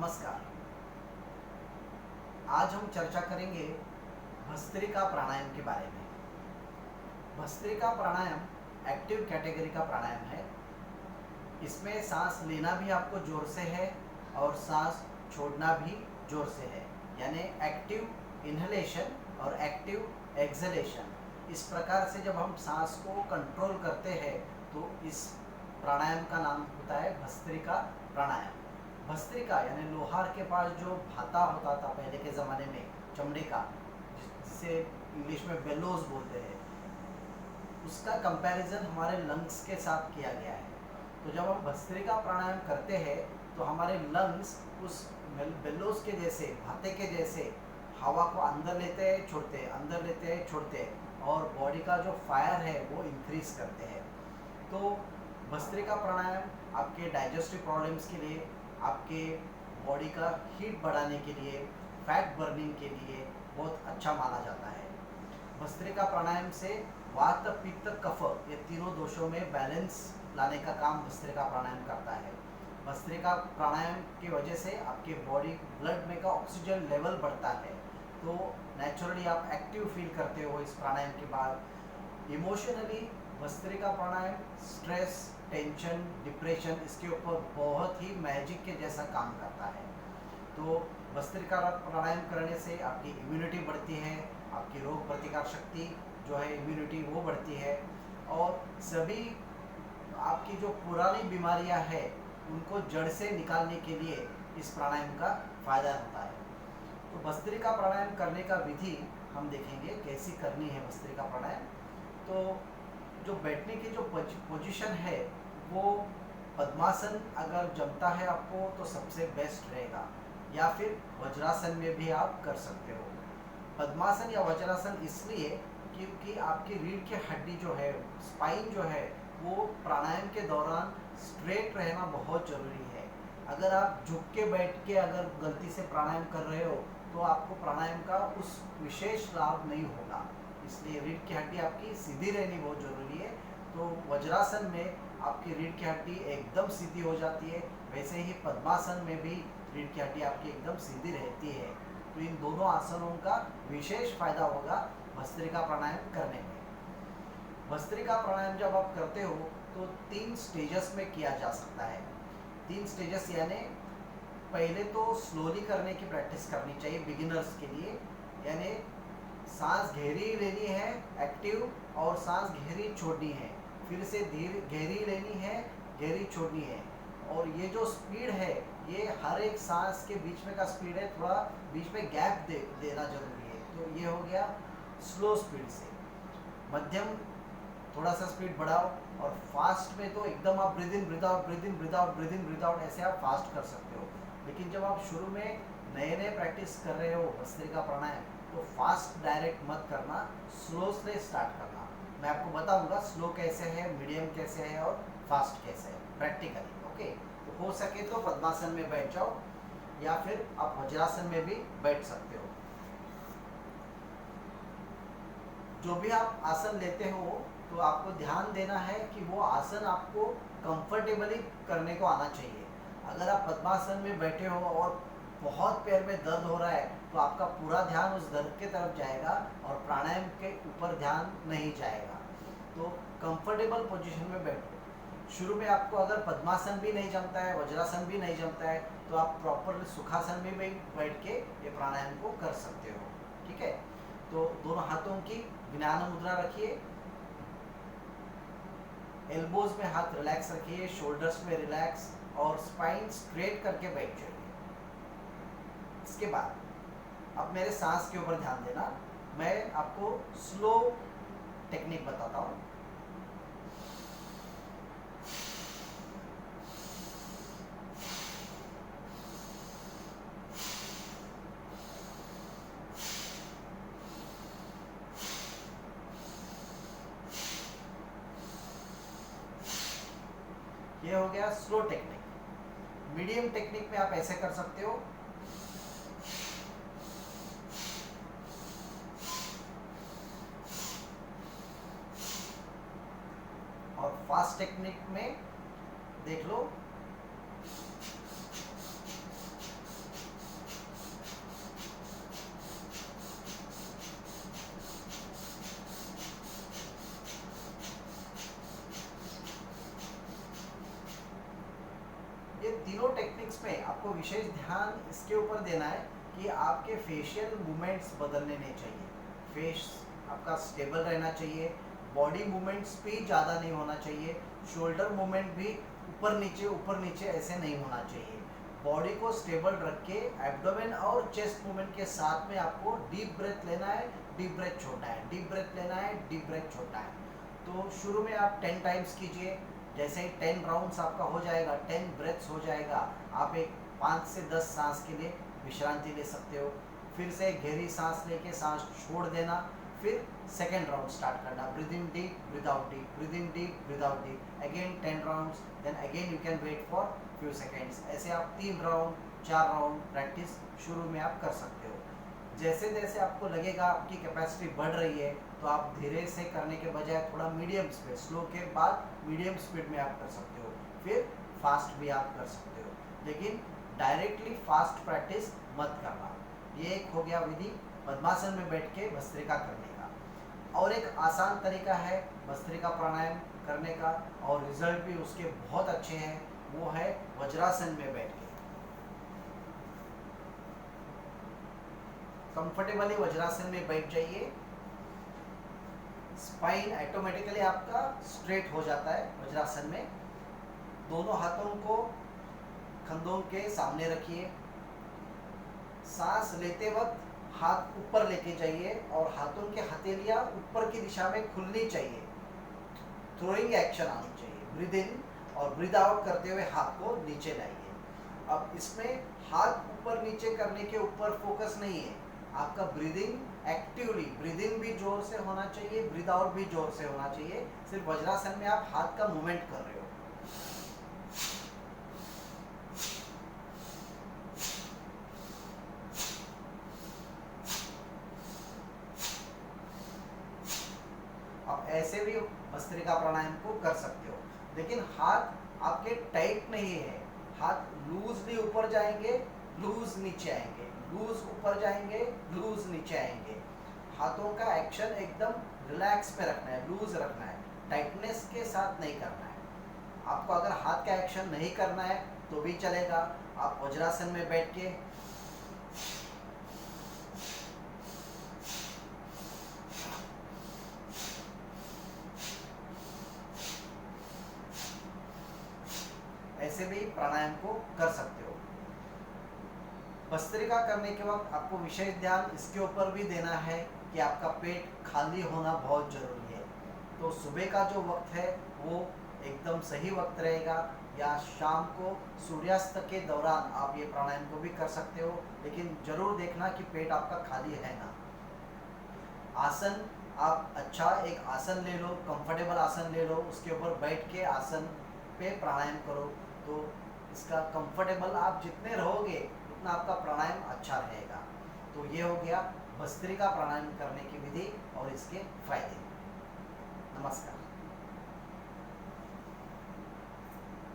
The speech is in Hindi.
नमस्कार। आज हम चर्चा करेंगे भस्त्रिका प्राणायाम के बारे में। भस्त्रिका प्राणायाम एक्टिव कैटेगरी का प्राणायाम है। इसमें सांस लेना भी आपको जोर से है और सांस छोड़ना भी जोर से है, यानी एक्टिव इन्हेलेशन और एक्टिव एक्सहेलेशन। इस प्रकार से जब हम सांस को कंट्रोल करते हैं तो इस प्राणायाम का नाम होता है भस्त्रिका प्राणायाम। भस्त्रिका यानी लोहार के पास जो भाता होता था पहले के ज़माने में, चमड़े का, जिसे इंग्लिश में बेलोज बोलते हैं, उसका कंपैरिजन हमारे लंग्स के साथ किया गया है। तो जब हम भस्त्रिका प्राणायाम करते हैं तो हमारे लंग्स उस बेलोज के जैसे, भाते के जैसे हवा को अंदर लेते हैं छोड़ते हैं, अंदर लेते हैं छोड़ते हैं, और बॉडी का जो फायर है वो इंक्रीज करते हैं। तो भस्त्रिका प्राणायाम आपके डाइजेस्टिव प्रॉब्लम्स के लिए, आपके बॉडी का हीट बढ़ाने के लिए, फैट बर्निंग के लिए बहुत अच्छा माना जाता है। भस्त्रिका प्राणायाम से वात, पित्त, कफ ये तीनों दोषों में बैलेंस लाने का काम भस्त्रिका प्राणायाम करता है। भस्त्रिका प्राणायाम की वजह से आपके बॉडी ब्लड में का ऑक्सीजन लेवल बढ़ता है, तो नेचुरली आप एक्टिव फील करते हो इस प्राणायाम के बाद। इमोशनली भस्त्रिका प्राणायाम स्ट्रेस, टेंशन, डिप्रेशन, इसके ऊपर बहुत ही मैजिक के जैसा काम करता है। तो भस्त्रिका प्राणायाम करने से आपकी इम्यूनिटी बढ़ती है, आपकी रोग प्रतिकार शक्ति जो है इम्यूनिटी वो बढ़ती है, और सभी आपकी जो पुरानी बीमारियां हैं उनको जड़ से निकालने के लिए इस प्राणायाम का फ़ायदा होता है। तो भस्त्रिका प्राणायाम करने का विधि हम देखेंगे कैसी करनी है भस्त्रिका प्राणायाम। तो जो बैठने की जो पोजीशन है वो पद्मासन अगर जमता है आपको तो सबसे बेस्ट रहेगा, या फिर वज्रासन में भी आप कर सकते हो। पद्मासन या वज्रासन इसलिए क्योंकि आपकी रीढ़ की हड्डी जो है, स्पाइन जो है, वो प्राणायाम के दौरान स्ट्रेट रहना बहुत ज़रूरी है। अगर आप झुक के बैठ के अगर गलती से प्राणायाम कर रहे हो तो आपको प्राणायाम का उस विशेष लाभ नहीं होगा, इसलिए रीढ़ की हड्डी आपकी सीधी रहनी बहुत ज़रूरी है। तो वज्रासन में आपकी रीढ़ की हड्डी एकदम सीधी हो जाती है, वैसे ही पद्मासन में भी रीढ़ की हड्डी आपकी एकदम सीधी रहती है। तो इन दोनों आसनों का विशेष फायदा होगा भस्त्रिका प्राणायाम करने में। भस्त्रिका प्राणायाम जब आप करते हो तो 3 स्टेजेस में किया जा सकता है। 3 स्टेजेस यानी पहले तो स्लोली करने की प्रैक्टिस करनी चाहिए बिगिनर्स के लिए, यानी सांस गहरी लेनी है एक्टिव, और सांस गहरी छोड़नी है, फिर से धीरे गहरी लेनी है, गहरी छोड़नी है। और ये जो स्पीड है ये हर एक सांस के बीच में का स्पीड है, थोड़ा बीच में गैप देना जरूरी है। तो ये हो गया स्लो स्पीड से। मध्यम थोड़ा सा स्पीड बढ़ाओ, और फास्ट में तो एकदम आप breathe in breathe out, breathe in breathe out, breathe in breathe out, ऐसे आप फास्ट कर सकते हो। लेकिन जब आप शुरू में नए नए प्रैक्टिस कर रहे हो भस्त्रिका प्राणायाम तो फास्ट डायरेक्ट मत करना, स्लो से स्टार्ट करना। मैं आपको बताऊंगा स्लो कैसे है, मीडियम कैसे है और फास्ट कैसे है प्रैक्टिकली। ओके, तो हो सके तो पद्मासन में बैठ जाओ या फिर आप वज्रासन में भी बैठ सकते हो। जो भी आप आसन लेते हो तो आपको ध्यान देना है कि वो आसन आपको कंफर्टेबली करने को आना चाहिए। अगर आप पद्मासन में बैठे हो और बहुत पैर में दर्द हो रहा है तो आपका पूरा ध्यान उस दर्द के तरफ जाएगा और प्राणायाम के ऊपर ध्यान नहीं जाएगा। तो कंफर्टेबल पोजीशन में बैठो। शुरू में आपको अगर पद्मासन भी नहीं जमता है, वज्रासन भी नहीं जमता है, तो आप प्रॉपर सुखासन में भी बैठ के ये प्राणायाम को कर सकते हो। ठीक है, तो दोनों हाथों की ज्ञान मुद्रा रखिए, एल्बोज में हाथ रिलैक्स रखिए, शोल्डर्स में रिलैक्स, और स्पाइन स्ट्रेट करके बैठ जाइए। इसके बाद अब मेरे सांस के ऊपर ध्यान देना। मैं आपको स्लो टेक्निक बताता हूँ। ये हो गया स्लो टेक्निक। मीडियम टेक्निक में आप ऐसे कर सकते हो, और फास्ट टेक्निक में देख लो तीनों टेक्निक्स में आपको विशेष ध्यान इसके ऊपर देना है कि आपके फेशियल मूवमेंट्स बदलने नहीं चाहिए, फेस आपका स्टेबल रहना चाहिए, बॉडी मूवमेंट्स भी ज़्यादा नहीं होना चाहिए, शोल्डर मूवमेंट भी ऊपर नीचे ऐसे नहीं होना चाहिए। बॉडी को स्टेबल रख के एब्डोमेन और चेस्ट मूवमेंट के साथ में आपको डीप ब्रेथ लेना है, डीप ब्रेथ छोड़ना है, डीप ब्रेथ लेना है, डीप ब्रेथ छोड़ना है। तो शुरू में आप 10 टाइम्स कीजिए, जैसे ही 10 राउंड्स आपका हो जाएगा, 10 ब्रेथ्स हो जाएगा, आप एक 5 से 10 सांस के लिए विश्रांति ले सकते हो। फिर से गहरी सांस लेके सांस छोड़ देना, फिर सेकेंड राउंड स्टार्ट करना, breathe in deep, breathe out deep, breathe in deep, breathe out deep, again 10 rounds, then again you can wait for few seconds. ऐसे आप 3 राउंड 4 राउंड प्रैक्टिस शुरू में आप कर सकते हो। जैसे जैसे आपको लगेगा आपकी कैपेसिटी बढ़ रही है तो आप धीरे से करने के बजाय थोड़ा मीडियम स्पीड, स्लो के बाद मीडियम स्पीड में आप कर सकते हो, फिर फास्ट भी आप कर सकते हो, लेकिन डायरेक्टली फास्ट प्रैक्टिस मत करना। ये एक हो गया विधि पद्मासन में बैठ के भस्त्रिका करने का। और एक आसान तरीका है भस्त्रिका प्राणायाम करने का और रिजल्ट भी उसके बहुत अच्छे हैं, वो है वज्रासन में बैठ के। कंफर्टेबली वज्रासन में बैठ जाइए, स्पाइन ऑटोमेटिकली आपका स्ट्रेट हो जाता है वज्रासन में। दोनों हाथों को कंधों के सामने रखिए, सांस लेते वक्त हाथ ऊपर लेके जाइए और हाथों की हथेलियां ऊपर की दिशा में खुलनी चाहिए, थ्रोइंग एक्शन आनी चाहिए। ब्रीद इन और ब्रीद आउट करते हुए हाथ को नीचे लाइए। अब इसमें हाथ ऊपर नीचे करने के ऊपर फोकस नहीं है, आपका ब्रीदिंग एक्टिवली, ब्रीदिंग भी जोर से होना चाहिए, ब्रीद आउट भी जोर से होना चाहिए। सिर्फ वज्रासन में आप हाथ का मूवमेंट कर रहे हो। आप ऐसे भी भस्त्रिका प्राणायाम को कर सकते हो, लेकिन हाथ आपके टाइट नहीं है, हाथ लूजली ऊपर जाएंगे, लूज नीचे आएंगे, लूज ऊपर जाएंगे, लूज नीचे आएंगे। हाथों का एक्शन एकदम रिलैक्स पे रखना है, लूज रखना है, टाइटनेस के साथ नहीं करना है। आपको अगर हाथ का एक्शन नहीं करना है तो भी चलेगा। आप वज्रासन में बैठ के ऐसे भी प्राणायाम को कर सकते हो। भस्त्रिका करने के वक्त आपको विशेष ध्यान इसके ऊपर भी देना है कि आपका पेट खाली होना बहुत जरूरी है। तो सुबह का जो वक्त है वो एकदम सही वक्त रहेगा, या शाम को सूर्यास्त के दौरान आप ये प्राणायाम को भी कर सकते हो, लेकिन जरूर देखना कि पेट आपका खाली है ना। आसन आप अच्छा एक आसन ले लो, कंफर्टेबल आसन ले लो, उसके ऊपर बैठ के आसन पे प्राणायाम करो। तो इसका कंफर्टेबल आप जितने रहोगे उतना आपका प्राणायाम अच्छा रहेगा। तो ये हो गया भस्त्रिका प्राणायाम करने की विधि और इसके फायदे। नमस्कार।